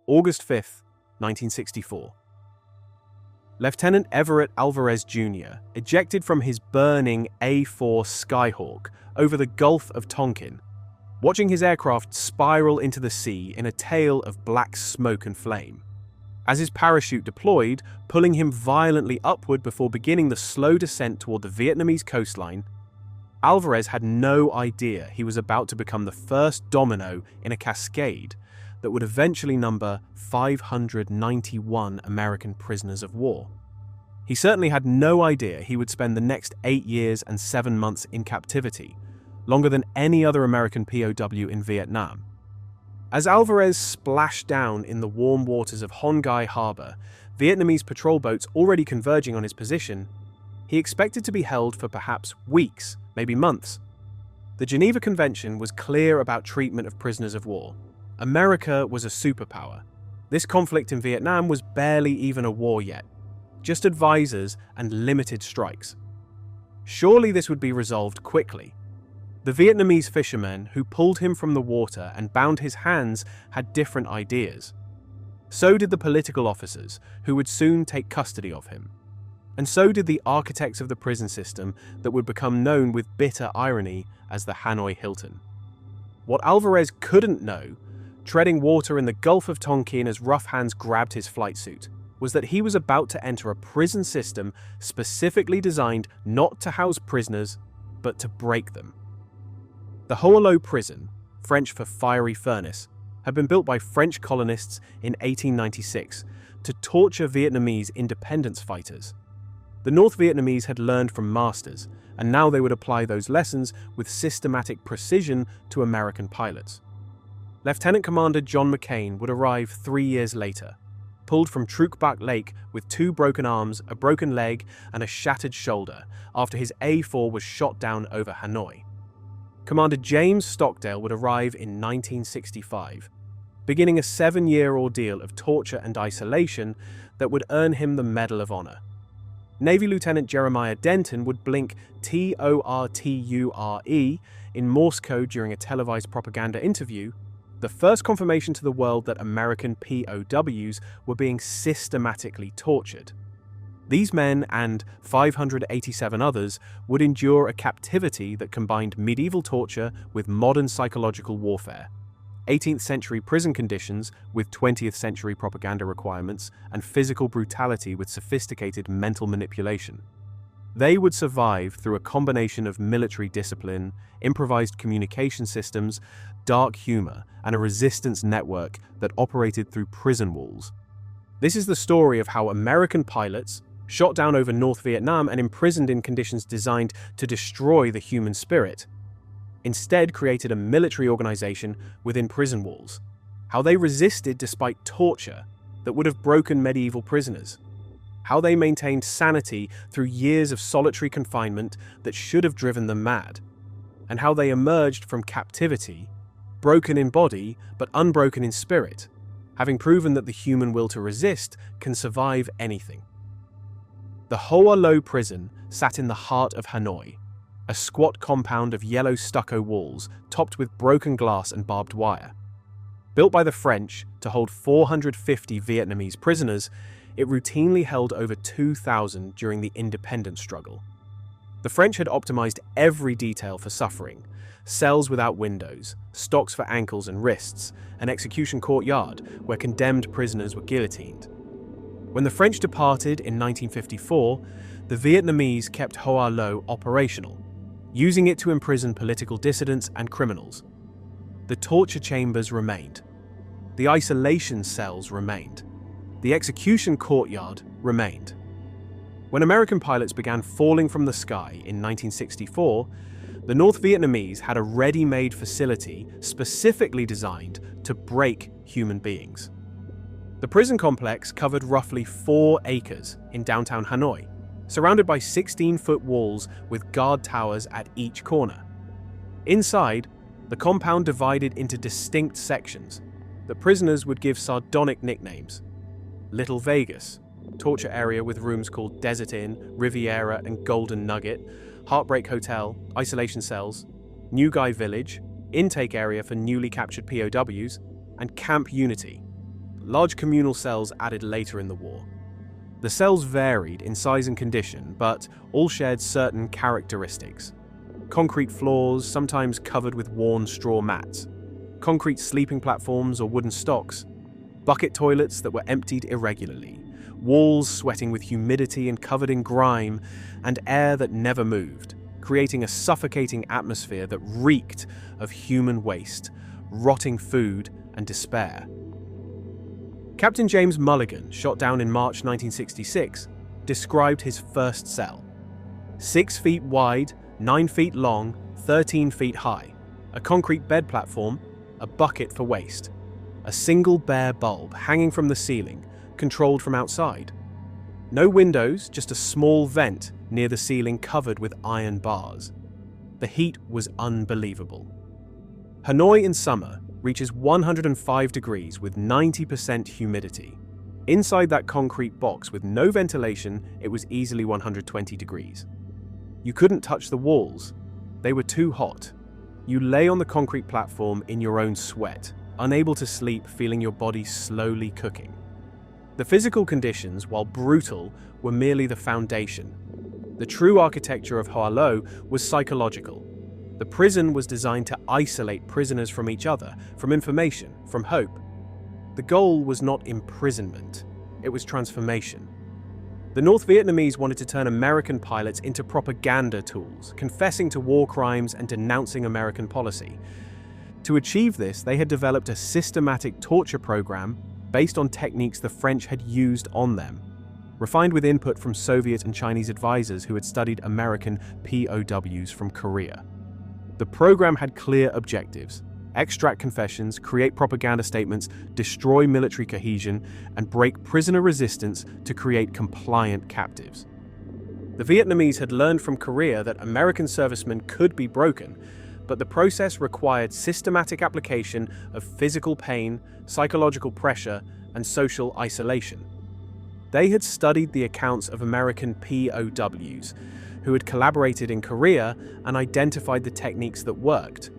August 5th, 1964. Lieutenant Everett Alvarez Jr. ejected from his burning A-4 Skyhawk over the Gulf of Tonkin, watching his aircraft spiral into the sea in a tail of black smoke and flame. As his parachute deployed, pulling him violently upward before beginning the slow descent toward the Vietnamese coastline, Alvarez had no idea he was about to become the first domino in a cascade that would eventually number 591 American prisoners of war. He certainly had no idea he would spend the next 8 years and 7 months in captivity, longer than any other American POW in Vietnam. As Alvarez splashed down in the warm waters of Hon Gai Harbor, Vietnamese patrol boats already converging on his position, he expected to be held for perhaps weeks, maybe months. The Geneva Convention was clear about treatment of prisoners of war. America was a superpower. This conflict in Vietnam was barely even a war yet, just advisors and limited strikes. Surely this would be resolved quickly. The Vietnamese fishermen who pulled him from the water and bound his hands had different ideas. So did the political officers who would soon take custody of him. And so did the architects of the prison system that would become known with bitter irony as the Hanoi Hilton. What Alvarez couldn't know, treading water in the Gulf of Tonkin as rough hands grabbed his flight suit, was that he was about to enter a prison system specifically designed not to house prisoners, but to break them. The Hỏa Lò Prison, French for fiery furnace, had been built by French colonists in 1896 to torture Vietnamese independence fighters. The North Vietnamese had learned from masters, and now they would apply those lessons with systematic precision to American pilots. Lieutenant Commander John McCain would arrive 3 years later, pulled from Truc Bac Lake with 2 broken arms, a broken leg, and a shattered shoulder after his A-4 was shot down over Hanoi. Commander James Stockdale would arrive in 1965, beginning a 7-year ordeal of torture and isolation that would earn him the Medal of Honor. Navy Lieutenant Jeremiah Denton would blink TORTURE in Morse code during a televised propaganda interview, the first confirmation to the world that American POWs were being systematically tortured. These men and 587 others would endure a captivity that combined medieval torture with modern psychological warfare, 18th century prison conditions with 20th century propaganda requirements, and physical brutality with sophisticated mental manipulation. They would survive through a combination of military discipline, improvised communication systems, dark humor, and a resistance network that operated through prison walls. This is the story of how American pilots, shot down over North Vietnam and imprisoned in conditions designed to destroy the human spirit, instead created a military organization within prison walls. How they resisted despite torture that would have broken medieval prisoners. How they maintained sanity through years of solitary confinement that should have driven them mad. And how they emerged from captivity, broken in body but unbroken in spirit, having proven that the human will to resist can survive anything. The Hỏa Lò Prison sat in the heart of Hanoi, a squat compound of yellow stucco walls topped with broken glass and barbed wire. Built by the French to hold 450 Vietnamese prisoners, it routinely held over 2,000 during the independence struggle. The French had optimized every detail for suffering: cells without windows, stocks for ankles and wrists, an execution courtyard where condemned prisoners were guillotined. When the French departed in 1954, the Vietnamese kept Hỏa Lò operational, using it to imprison political dissidents and criminals. The torture chambers remained. The isolation cells remained. The execution courtyard remained. When American pilots began falling from the sky in 1964, the North Vietnamese had a ready-made facility specifically designed to break human beings. The prison complex covered roughly 4 acres in downtown Hanoi, surrounded by 16-foot walls with guard towers at each corner. Inside, the compound divided into distinct sections that prisoners would give sardonic nicknames: Little Vegas, torture area with rooms called Desert Inn, Riviera, and Golden Nugget; Heartbreak Hotel, isolation cells; New Guy Village, intake area for newly captured POWs; and Camp Unity, large communal cells added later in the war. The cells varied in size and condition, but all shared certain characteristics. Concrete floors, sometimes covered with worn straw mats. Concrete sleeping platforms or wooden stocks. Bucket toilets that were emptied irregularly. Walls sweating with humidity and covered in grime, and air that never moved, creating a suffocating atmosphere that reeked of human waste, rotting food, and despair. Captain James Mulligan, shot down in March 1966, described his first cell. 6 feet wide, 9 feet long, 13 feet high. A concrete bed platform, a bucket for waste. A single bare bulb hanging from the ceiling, controlled from outside. No windows, just a small vent near the ceiling covered with iron bars. The heat was unbelievable. Hanoi in summer reaches 105 degrees with 90% humidity. Inside that concrete box with no ventilation, it was easily 120 degrees. You couldn't touch the walls. They were too hot. You lay on the concrete platform in your own sweat, unable to sleep, feeling your body slowly cooking. The physical conditions, while brutal, were merely the foundation. The true architecture of Hỏa Lò was psychological. The prison was designed to isolate prisoners from each other, from information, from hope. The goal was not imprisonment, it was transformation. The North Vietnamese wanted to turn American pilots into propaganda tools, confessing to war crimes and denouncing American policy. To achieve this, they had developed a systematic torture program based on techniques the French had used on them, refined with input from Soviet and Chinese advisors who had studied American POWs from Korea. The program had clear objectives: extract confessions, create propaganda statements, destroy military cohesion, and break prisoner resistance to create compliant captives. The Vietnamese had learned from Korea that American servicemen could be broken, but the process required systematic application of physical pain, psychological pressure, and social isolation. They had studied the accounts of American POWs, who had collaborated in Korea and identified the techniques that worked.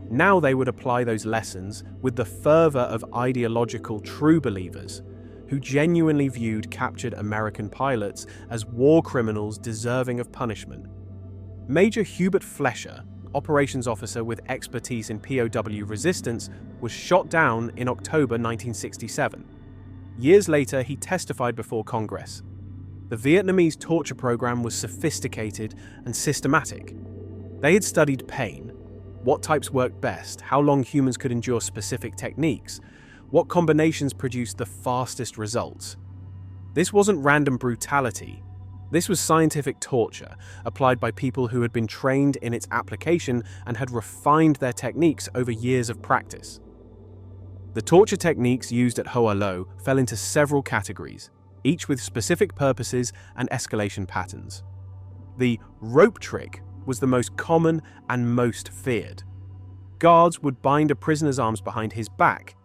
Now they would apply those lessons with the fervor of ideological true believers, who genuinely viewed captured American pilots as war criminals deserving of punishment. Major Hubert Flesher, operations officer with expertise in POW resistance, was shot down in October 1967. Years later, he testified before Congress. The Vietnamese torture program was sophisticated and systematic. They had studied pain, what types worked best, how long humans could endure specific techniques, what combinations produced the fastest results. This wasn't random brutality. This was scientific torture, applied by people who had been trained in its application and had refined their techniques over years of practice. The torture techniques used at Hỏa Lò fell into several categories, each with specific purposes and escalation patterns. The rope trick was the most common and most feared. Guards would bind a prisoner's arms behind his back,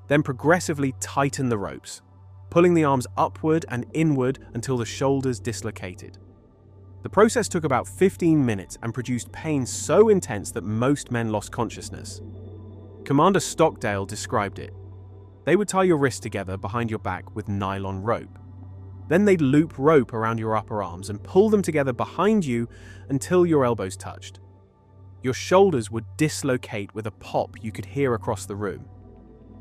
then progressively tighten the ropes, pulling the arms upward and inward until the shoulders dislocated. The process took about 15 minutes and produced pain so intense that most men lost consciousness. Commander Stockdale described it. They would tie your wrists together behind your back with nylon rope. Then they'd loop rope around your upper arms and pull them together behind you until your elbows touched. Your shoulders would dislocate with a pop you could hear across the room.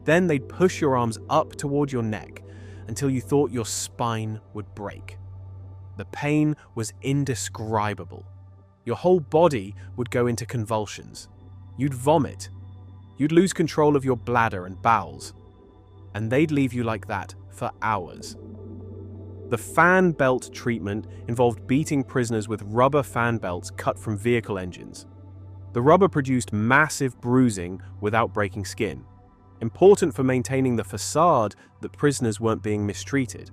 Then they'd push your arms up toward your neck until you thought your spine would break. The pain was indescribable. Your whole body would go into convulsions. You'd vomit. You'd lose control of your bladder and bowels. And they'd leave you like that for hours. The fan belt treatment involved beating prisoners with rubber fan belts cut from vehicle engines. The rubber produced massive bruising without breaking skin, important for maintaining the facade that prisoners weren't being mistreated.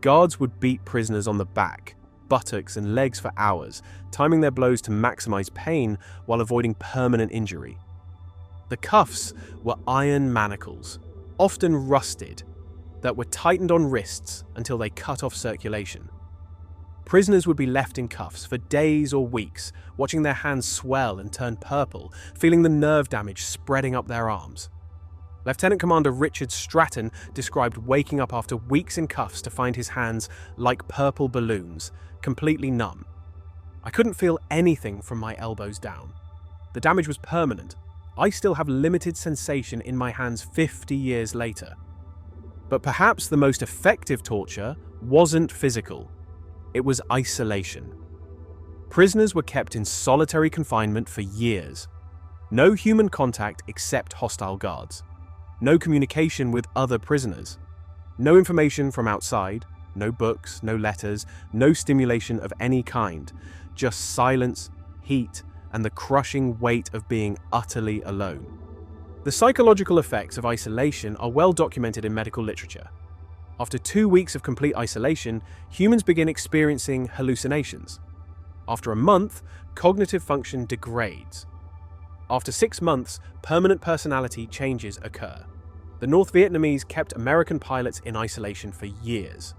Guards would beat prisoners on the back, buttocks, and legs for hours, timing their blows to maximize pain while avoiding permanent injury. The cuffs were iron manacles, often rusted, that were tightened on wrists until they cut off circulation. Prisoners would be left in cuffs for days or weeks, watching their hands swell and turn purple, feeling the nerve damage spreading up their arms. Lieutenant Commander Richard Stratton described waking up after weeks in cuffs to find his hands like purple balloons, completely numb. I couldn't feel anything from my elbows down. The damage was permanent. I still have limited sensation in my hands 50 years later. But perhaps the most effective torture wasn't physical. It was isolation. Prisoners were kept in solitary confinement for years. No human contact except hostile guards. No communication with other prisoners. No information from outside, no books, no letters, no stimulation of any kind. Just silence, heat, and the crushing weight of being utterly alone. The psychological effects of isolation are well documented in medical literature. After 2 weeks of complete isolation, humans begin experiencing hallucinations. After a month, cognitive function degrades. After 6 months, permanent personality changes occur. The North Vietnamese kept American pilots in isolation for years.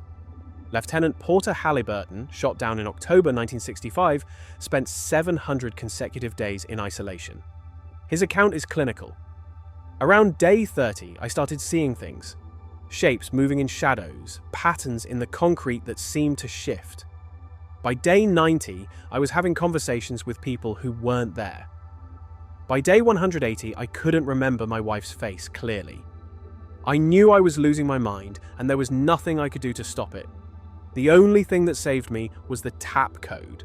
Lieutenant Porter Halliburton, shot down in October 1965, spent 700 consecutive days in isolation. His account is clinical. Around day 30, I started seeing things. Shapes moving in shadows, patterns in the concrete that seemed to shift. By day 90, I was having conversations with people who weren't there. By day 180, I couldn't remember my wife's face clearly. I knew I was losing my mind, and there was nothing I could do to stop it. The only thing that saved me was the TAP code.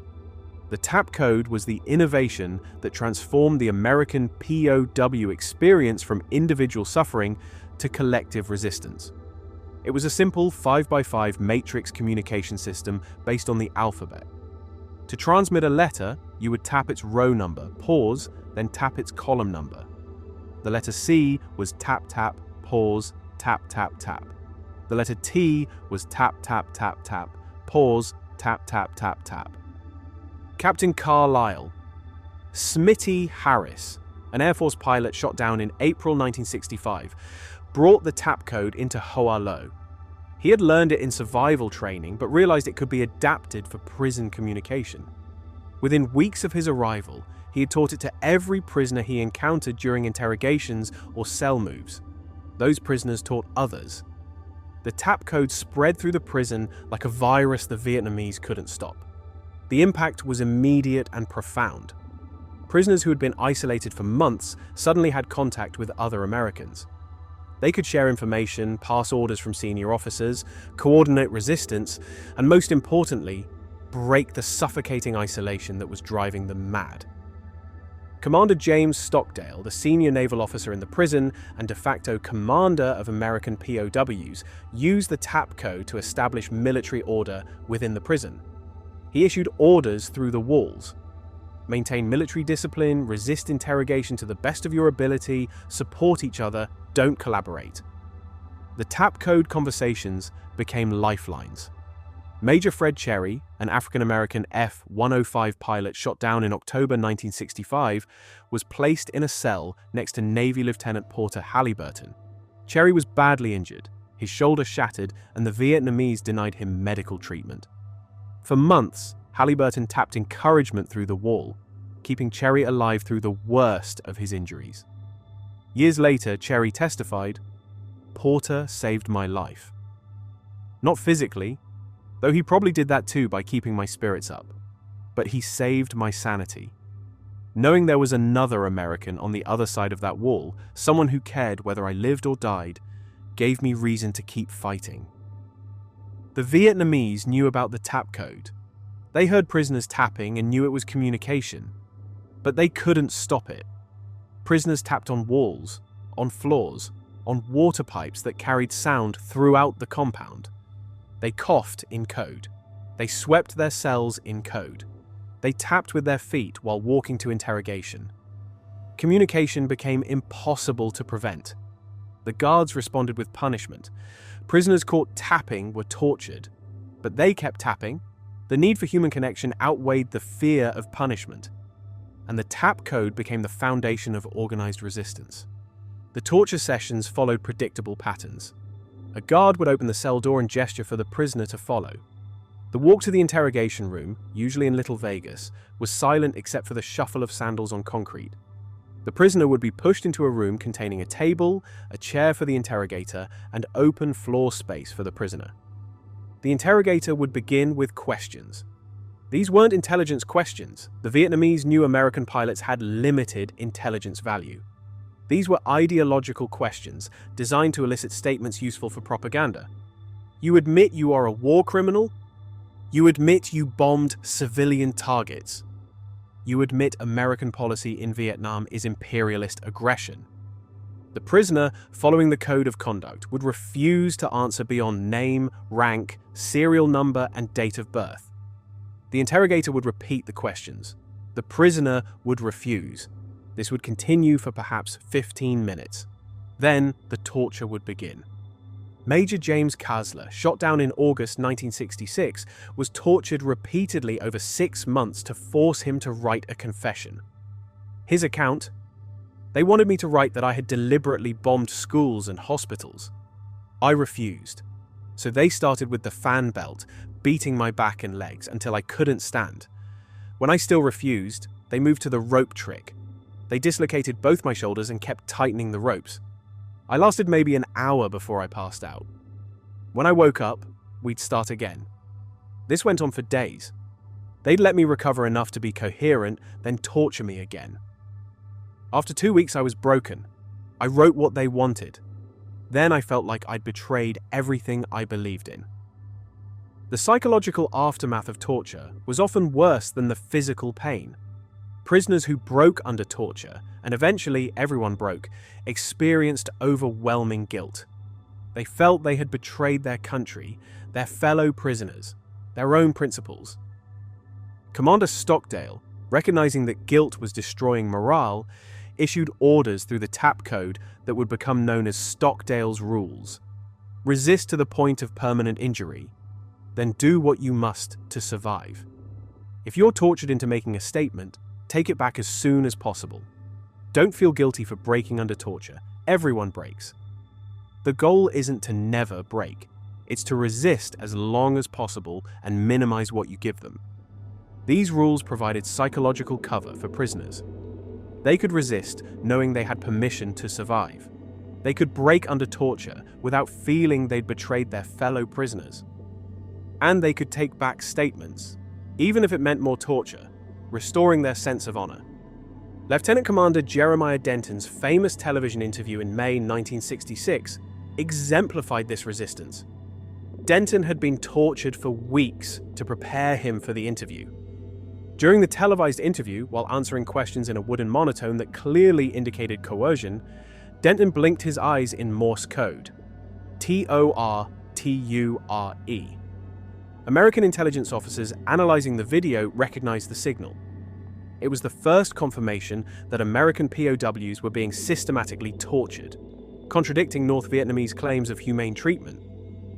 The TAP code was the innovation that transformed the American POW experience from individual suffering to collective resistance. It was a simple 5x5 matrix communication system based on the alphabet. To transmit a letter, you would tap its row number, pause, then tap its column number. The letter C was tap tap, pause, tap tap tap. The letter T was tap tap tap tap, pause, tap tap tap tap. Captain Carlisle. Smitty Harris, an Air Force pilot shot down in April 1965, brought the TAP code into Hỏa Lò. He had learned it in survival training, but realized it could be adapted for prison communication. Within weeks of his arrival, he had taught it to every prisoner he encountered during interrogations or cell moves. Those prisoners taught others. The TAP code spread through the prison like a virus the Vietnamese couldn't stop. The impact was immediate and profound. Prisoners who had been isolated for months suddenly had contact with other Americans. They could share information, pass orders from senior officers, coordinate resistance, and most importantly, break the suffocating isolation that was driving them mad. Commander James Stockdale, the senior naval officer in the prison and de facto commander of American POWs, used the TAP code to establish military order within the prison. He issued orders through the walls. Maintain military discipline, resist interrogation to the best of your ability, support each other, don't collaborate. The TAP code conversations became lifelines. Major Fred Cherry, an African-American F-105 pilot shot down in October 1965, was placed in a cell next to Navy Lieutenant Porter Halliburton. Cherry was badly injured, his shoulder shattered, and the Vietnamese denied him medical treatment. For months, Halliburton tapped encouragement through the wall, keeping Cherry alive through the worst of his injuries. Years later, Cherry testified, "Porter saved my life. Not physically, though he probably did that too by keeping my spirits up, but he saved my sanity. Knowing there was another American on the other side of that wall, someone who cared whether I lived or died, gave me reason to keep fighting." The Vietnamese knew about the TAP code. They heard prisoners tapping and knew it was communication, but they couldn't stop it. Prisoners tapped on walls, on floors, on water pipes that carried sound throughout the compound. They coughed in code. They swept their cells in code. They tapped with their feet while walking to interrogation. Communication became impossible to prevent. The guards responded with punishment. Prisoners caught tapping were tortured, but they kept tapping. The need for human connection outweighed the fear of punishment, and the TAP code became the foundation of organized resistance. The torture sessions followed predictable patterns. A guard would open the cell door and gesture for the prisoner to follow. The walk to the interrogation room, usually in Little Vegas, was silent except for the shuffle of sandals on concrete. The prisoner would be pushed into a room containing a table, a chair for the interrogator, and open floor space for the prisoner. The interrogator would begin with questions. These weren't intelligence questions. The Vietnamese knew American pilots had limited intelligence value. These were ideological questions designed to elicit statements useful for propaganda. You admit you are a war criminal? You admit you bombed civilian targets? You admit American policy in Vietnam is imperialist aggression? The prisoner, following the code of conduct, would refuse to answer beyond name, rank, serial number, and date of birth. The interrogator would repeat the questions. The prisoner would refuse. This would continue for perhaps 15 minutes. Then the torture would begin. Major James Kasler, shot down in August 1966, was tortured repeatedly over 6 months to force him to write a confession. His account: "They wanted me to write that I had deliberately bombed schools and hospitals. I refused. So they started with the fan belt, beating my back and legs until I couldn't stand. When I still refused, they moved to the rope trick. They dislocated both my shoulders and kept tightening the ropes. I lasted maybe an hour before I passed out. When I woke up, we'd start again. This went on for days. They'd let me recover enough to be coherent, then torture me again. After 2 weeks, I was broken. I wrote what they wanted. Then I felt like I'd betrayed everything I believed in." The psychological aftermath of torture was often worse than the physical pain. Prisoners who broke under torture, and eventually everyone broke, experienced overwhelming guilt. They felt they had betrayed their country, their fellow prisoners, their own principles. Commander Stockdale, recognizing that guilt was destroying morale, issued orders through the TAP code that would become known as Stockdale's Rules. Resist to the point of permanent injury, then do what you must to survive. If you're tortured into making a statement, take it back as soon as possible. Don't feel guilty for breaking under torture. Everyone breaks. The goal isn't to never break. It's to resist as long as possible and minimize what you give them. These rules provided psychological cover for prisoners. They could resist knowing they had permission to survive. They could break under torture without feeling they'd betrayed their fellow prisoners. And they could take back statements, even if it meant more torture, restoring their sense of honor. Lieutenant Commander Jeremiah Denton's famous television interview in May 1966 exemplified this resistance. Denton had been tortured for weeks to prepare him for the interview. During the televised interview, while answering questions in a wooden monotone that clearly indicated coercion, Denton blinked his eyes in Morse code. Torture. American intelligence officers analyzing the video recognized the signal. It was the first confirmation that American POWs were being systematically tortured, contradicting North Vietnamese claims of humane treatment.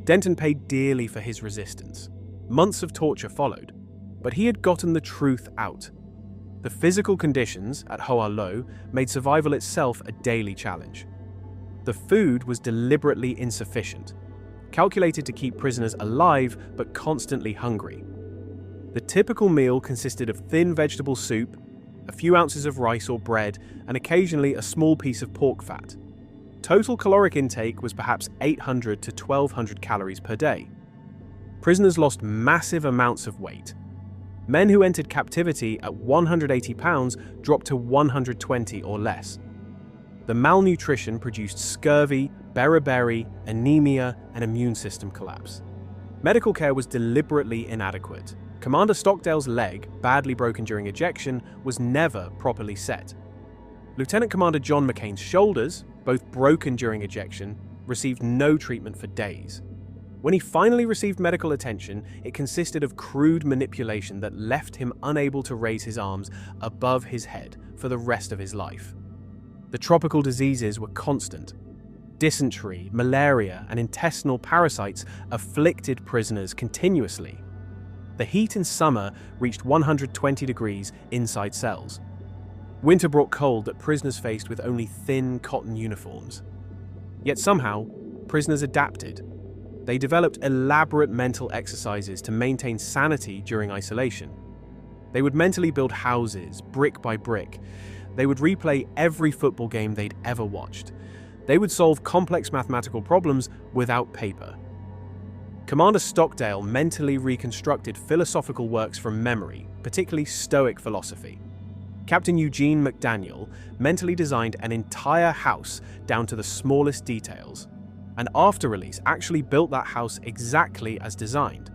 Denton paid dearly for his resistance. Months of torture followed, but he had gotten the truth out. The physical conditions at Hỏa Lò made survival itself a daily challenge. The food was deliberately insufficient, calculated to keep prisoners alive but constantly hungry. The typical meal consisted of thin vegetable soup, a few ounces of rice or bread, and occasionally a small piece of pork fat. Total caloric intake was perhaps 800 to 1200 calories per day. Prisoners lost massive amounts of weight. Men who entered captivity at 180 pounds dropped to 120 or less. The malnutrition produced scurvy, beriberi, anemia, and immune system collapse. Medical care was deliberately inadequate. Commander Stockdale's leg, badly broken during ejection, was never properly set. Lieutenant Commander John McCain's shoulders, both broken during ejection, received no treatment for days. When he finally received medical attention, it consisted of crude manipulation that left him unable to raise his arms above his head for the rest of his life. The tropical diseases were constant. Dysentery, malaria, and intestinal parasites afflicted prisoners continuously. The heat in summer reached 120 degrees inside cells. Winter brought cold that prisoners faced with only thin cotton uniforms. Yet somehow, prisoners adapted. They developed elaborate mental exercises to maintain sanity during isolation. They would mentally build houses, brick by brick. They would replay every football game they'd ever watched. They would solve complex mathematical problems without paper. Commander Stockdale mentally reconstructed philosophical works from memory, particularly Stoic philosophy. Captain Eugene McDaniel mentally designed an entire house down to the smallest details, and after release actually built that house exactly as designed.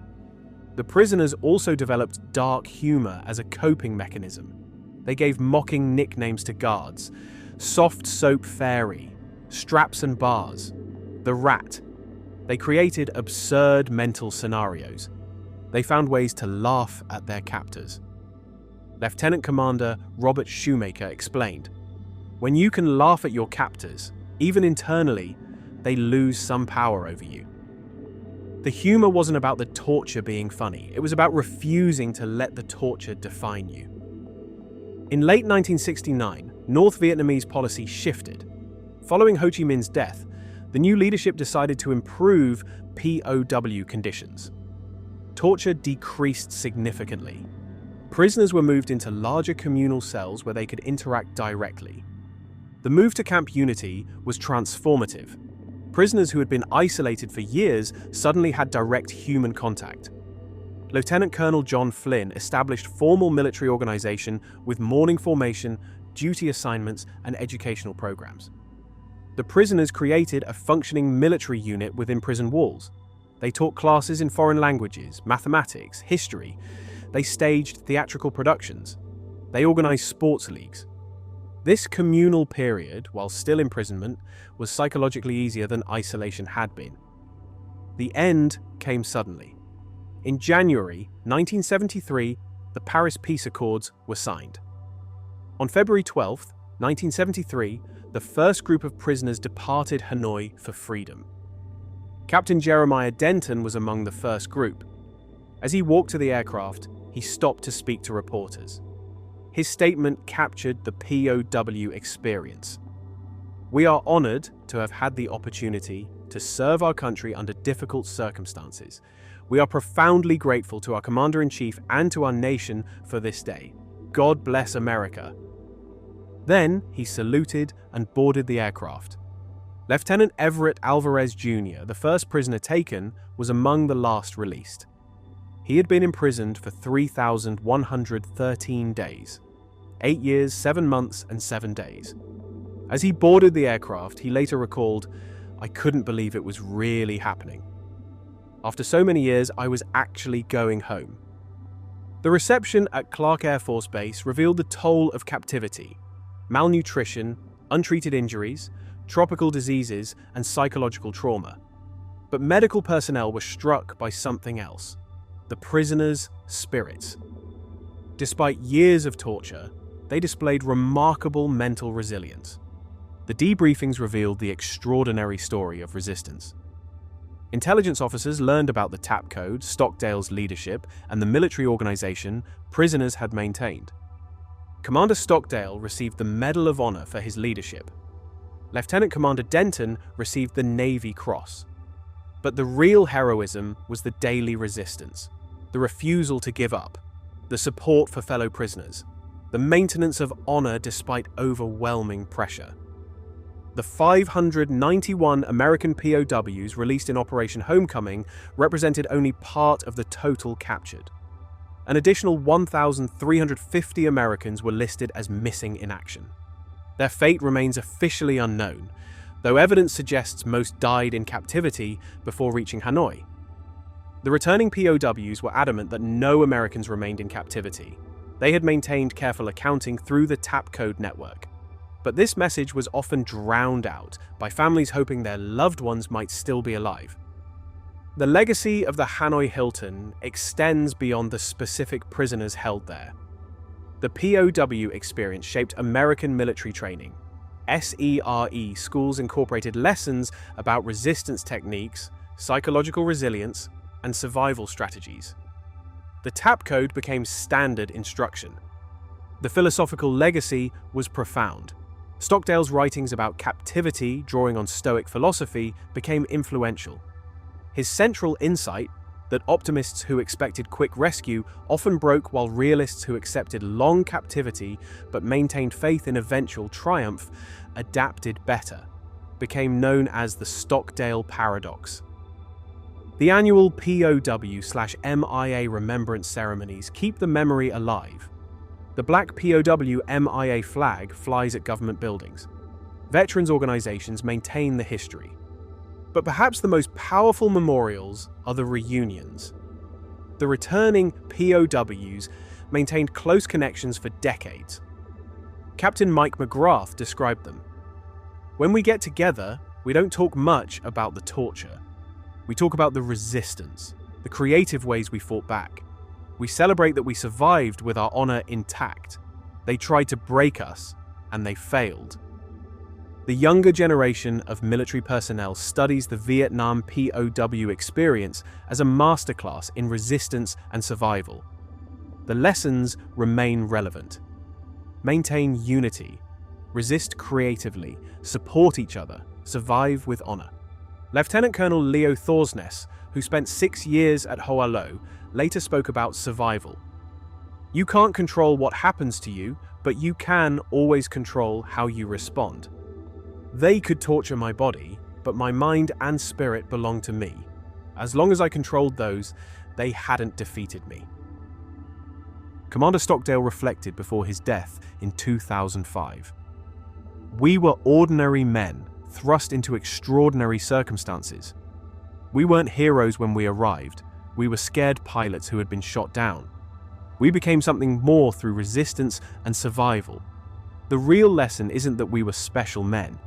The prisoners also developed dark humor as a coping mechanism. They gave mocking nicknames to guards: Soft Soap Fairy, Straps and Bars, the Rat. They created absurd mental scenarios. They found ways to laugh at their captors. Lieutenant Commander Robert Shoemaker explained, "When you can laugh at your captors, even internally, they lose some power over you." The humor wasn't about the torture being funny. It was about refusing to let the torture define you. In late 1969, North Vietnamese policy shifted. Following Ho Chi Minh's death, the new leadership decided to improve POW conditions. Torture decreased significantly. Prisoners were moved into larger communal cells where they could interact directly. The move to Camp Unity was transformative. Prisoners who had been isolated for years suddenly had direct human contact. Lieutenant Colonel John Flynn established formal military organization with morning formation, duty assignments, and educational programs. The prisoners created a functioning military unit within prison walls. They taught classes in foreign languages, mathematics, history. They staged theatrical productions. They organized sports leagues. This communal period, while still imprisonment, was psychologically easier than isolation had been. The end came suddenly. In January 1973, the Paris Peace Accords were signed. On February 12, 1973, the first group of prisoners departed Hanoi for freedom. Captain Jeremiah Denton was among the first group. As he walked to the aircraft, he stopped to speak to reporters. His statement captured the POW experience. "We are honored to have had the opportunity to serve our country under difficult circumstances. We are profoundly grateful to our Commander-in-Chief and to our nation for this day. God bless America." Then he saluted and boarded the aircraft. Lieutenant Everett Alvarez Jr., the first prisoner taken, was among the last released. He had been imprisoned for 3,113 days, 8 years, 7 months, and 7 days. As he boarded the aircraft, he later recalled, "I couldn't believe it was really happening. After so many years, I was actually going home." The reception at Clark Air Force Base revealed the toll of captivity: malnutrition, untreated injuries, tropical diseases, and psychological trauma. But medical personnel were struck by something else: the prisoners' spirits. Despite years of torture, they displayed remarkable mental resilience. The debriefings revealed the extraordinary story of resistance. Intelligence officers learned about the TAP code, Stockdale's leadership, and the military organization prisoners had maintained. Commander Stockdale received the Medal of Honor for his leadership. Lieutenant Commander Denton received the Navy Cross. But the real heroism was the daily resistance, the refusal to give up, the support for fellow prisoners, the maintenance of honor despite overwhelming pressure. The 591 American POWs released in Operation Homecoming represented only part of the total captured. An additional 1,350 Americans were listed as missing in action. Their fate remains officially unknown, though evidence suggests most died in captivity before reaching Hanoi. The returning POWs were adamant that no Americans remained in captivity. They had maintained careful accounting through the TAP code network. But this message was often drowned out by families hoping their loved ones might still be alive. The legacy of the Hanoi Hilton extends beyond the specific prisoners held there. The POW experience shaped American military training. SERE schools incorporated lessons about resistance techniques, psychological resilience, and survival strategies. The TAP code became standard instruction. The philosophical legacy was profound. Stockdale's writings about captivity, drawing on Stoic philosophy, became influential. His central insight, that optimists who expected quick rescue often broke while realists who accepted long captivity but maintained faith in eventual triumph adapted better, became known as the Stockdale Paradox. The annual POW/MIA remembrance ceremonies keep the memory alive. The black POW/MIA flag flies at government buildings. Veterans organizations maintain the history. But perhaps the most powerful memorials are the reunions. The returning POWs maintained close connections for decades. Captain Mike McGrath described them. "When we get together, we don't talk much about the torture. We talk about the resistance, the creative ways we fought back. We celebrate that we survived with our honor intact. They tried to break us, and they failed." The younger generation of military personnel studies the Vietnam POW experience as a masterclass in resistance and survival. The lessons remain relevant. Maintain unity, resist creatively, support each other, survive with honor. Lieutenant Colonel Leo Thorsness, who spent 6 years at Hỏa Lò, later spoke about survival. "You can't control what happens to you, but you can always control how you respond. They could torture my body, but my mind and spirit belong to me. As long as I controlled those, they hadn't defeated me." Commander Stockdale reflected before his death in 2005. "We were ordinary men, thrust into extraordinary circumstances. We weren't heroes when we arrived. We were scared pilots who had been shot down. We became something more through resistance and survival. The real lesson isn't that we were special men.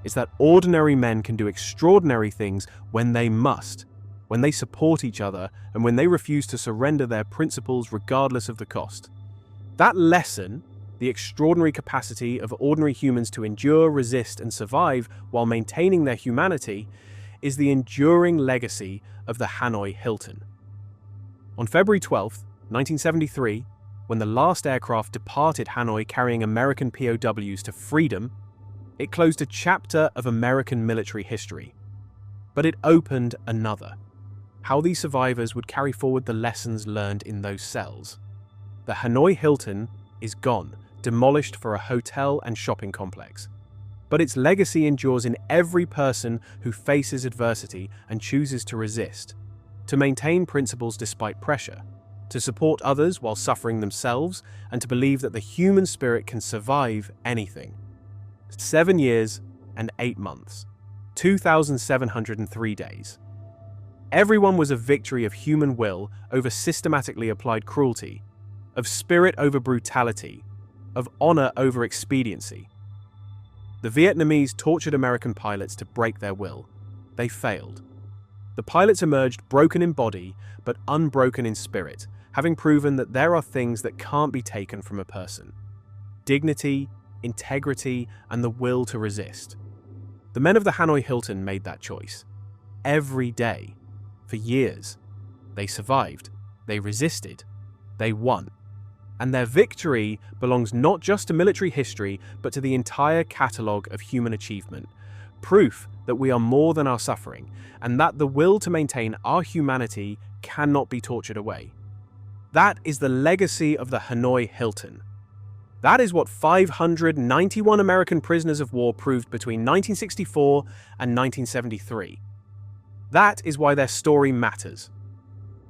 It's that ordinary men can do extraordinary things when they must, when they support each other, and when they refuse to surrender their principles regardless of the cost. That lesson, the extraordinary capacity of ordinary humans to endure, resist, and survive while maintaining their humanity, is the enduring legacy of the Hanoi Hilton." On February 12, 1973, when the last aircraft departed Hanoi carrying American POWs to freedom, it closed a chapter of American military history. But it opened another: how these survivors would carry forward the lessons learned in those cells. The Hanoi Hilton is gone, demolished for a hotel and shopping complex. But its legacy endures in every person who faces adversity and chooses to resist, to maintain principles despite pressure, to support others while suffering themselves, and to believe that the human spirit can survive anything. 7 years and 8 months, 2,703 days. Everyone was a victory of human will over systematically applied cruelty, of spirit over brutality, of honor over expediency. The Vietnamese tortured American pilots to break their will. They failed. The pilots emerged broken in body, but unbroken in spirit, having proven that there are things that can't be taken from a person: dignity, integrity, and the will to resist. The men of the Hanoi Hilton made that choice. Every day. For years. They survived. They resisted. They won. And their victory belongs not just to military history, but to the entire catalogue of human achievement. Proof that we are more than our suffering, and that the will to maintain our humanity cannot be tortured away. That is the legacy of the Hanoi Hilton. That is what 591 American prisoners of war proved between 1964 and 1973. That is why their story matters.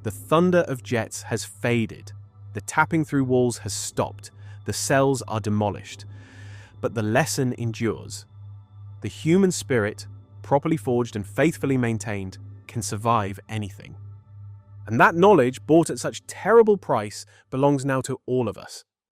The thunder of jets has faded. The tapping through walls has stopped. The cells are demolished. But the lesson endures. The human spirit, properly forged and faithfully maintained, can survive anything. And that knowledge, bought at such terrible price, belongs now to all of us.